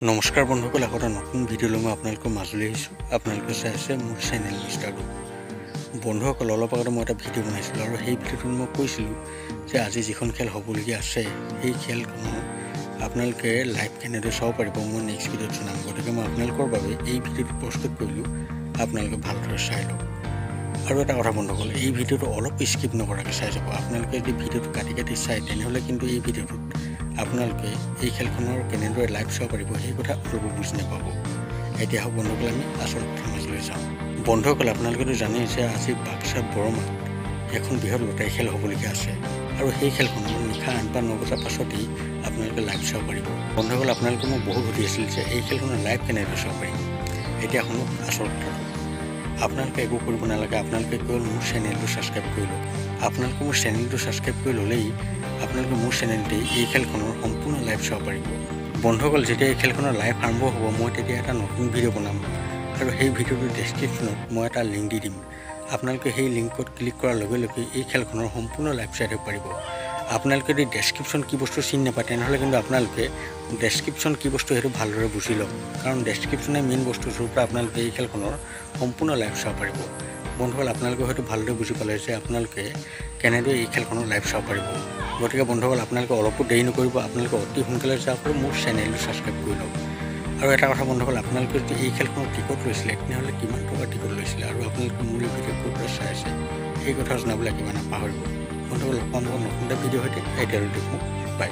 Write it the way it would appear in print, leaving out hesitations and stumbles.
নমস্কাৰ বন্ধুসকল, এটা নতুন ভিডিঅ' লৈ মই আপোনালোকৰ মাজলৈ আহিছোঁ। আপোনালোকে চাই আছে মোৰ চেনেল মিষ্টাৰটো। বন্ধুসকল, অলপ আগতে মই এটা ভিডিঅ' বনাইছিলোঁ আৰু সেই ভিডিঅ'টোত মই কৈছিলোঁ যে আজি যিখন খেল হ'বলগীয়া আছে সেই খেলখনৰ আপোনালোকে লাইভ কেনেদৰে চাব পাৰিব মই নেক্সট ভিডিঅ'ত জনাম। গতিকে মই আপোনালোকৰ বাবে এই ভিডিঅ'টো প্ৰস্তুত কৰিলোঁ, আপোনালোকে ভালদৰে চাই লওক। আৰু এটা কথা বন্ধুসকল, এই ভিডিঅ'টো অলপ স্কিপ নকৰাকৈ চাই যাব। আপোনালোকে যদি ভিডিঅ'টো কাটি চায় তেনেহ'লে কিন্তু এই ভিডিঅ'টোত আপোনালোকে এই খেলখনৰ কেনেদৰে লাইভ চাব পাৰিব সেই কথা অলপো বুজি নাপাব। এতিয়া হওক বন্ধুসকল, আমি আচল কথা মাজলৈ যাওঁ। বন্ধুসকল, আপোনালোকেতো জানেই যে আজি বাক্সা বৰমাত এখন বৃহৎ লটাৰী খেল হ'বলগীয়া আছে আৰু সেই খেলখনৰ নিশা 8 বা 9 বজাৰ পাছতেই আপোনালোকে লাইভ চাব পাৰিব। বন্ধুসকল, আপোনালোকে মোক বহুত সুধি আছিল যে এই খেলখনৰ লাইভ কেনেদৰে চাব পাৰিব। এতিয়া শুনক আচল কথাটো। আপোনালোকে একো কৰিব নালাগে, আপোনালোকে কেৱল মোৰ চেনেলটো ছাবস্ক্ৰাইব কৰি লওক। আপোনালোকে মোৰ চেনেলটো ছাবস্ক্ৰাইব কৰি ল'লেই আপোনালোকে মোৰ চেনেলতেই এই খেলখনৰ সম্পূৰ্ণ লাইভ চাব পাৰিব। বন্ধুসকল, যেতিয়া এই খেলখনৰ লাইভ আৰম্ভ হ'ব মই তেতিয়া এটা নতুন ভিডিঅ' বনাম আৰু সেই ভিডিঅ'টোৰ ডেছক্ৰিপশ্যনত মই এটা লিংক দি দিম। আপোনালোকে সেই লিংকত ক্লিক কৰাৰ লগে লগে এই খেলখনৰ সম্পূৰ্ণ লাইভ চাই থাকিব পাৰিব। আপোনালোকে যদি ডেছক্ৰিপশ্যন কি বস্তু চিনি নাপায় তেনেহ'লে কিন্তু আপোনালোকে ডেছক্ৰিপশ্যন কি বস্তু সেইটো ভালদৰে বুজি লওক, কাৰণ ডেছক্ৰিপশ্যনে মেইন বস্তু য'ৰ পৰা আপোনালোকে এই খেলখনৰ সম্পূৰ্ণ লাইভ চাব পাৰিব। বন্ধুসকল, আপোনালোকে হয়তো ভালদৰে বুজি পালে যে আপোনালোকে কেনেদৰে এই খেলখনৰ লাইভ চাব পাৰিব। গতিকে বন্ধুসকল, আপোনালোকে অলপো দেৰি নকৰিব, আপোনালোকে অতি সোনকালে যাব পাৰে মোৰ চেনেলটো ছাবস্ক্ৰাইব কৰি লওক। আৰু এটা কথা বন্ধুসকল, আপোনালোকে যদি এই খেলখনৰ টিকট লৈছিলে তেনেহ'লে কিমান টকা টিকট লৈছিলে আৰু আপোনালোকে মোৰ এই ভিডিঅ' ক'ৰ পৰা চাই আছে সেই কথা জনাবলৈ কিমান নাপাহৰিব। বন্ধুসকল, লগ পাম নতুন এটা ভিডিঅ' সৈতে। এতিয়ালৈ দেখোঁ, বাই।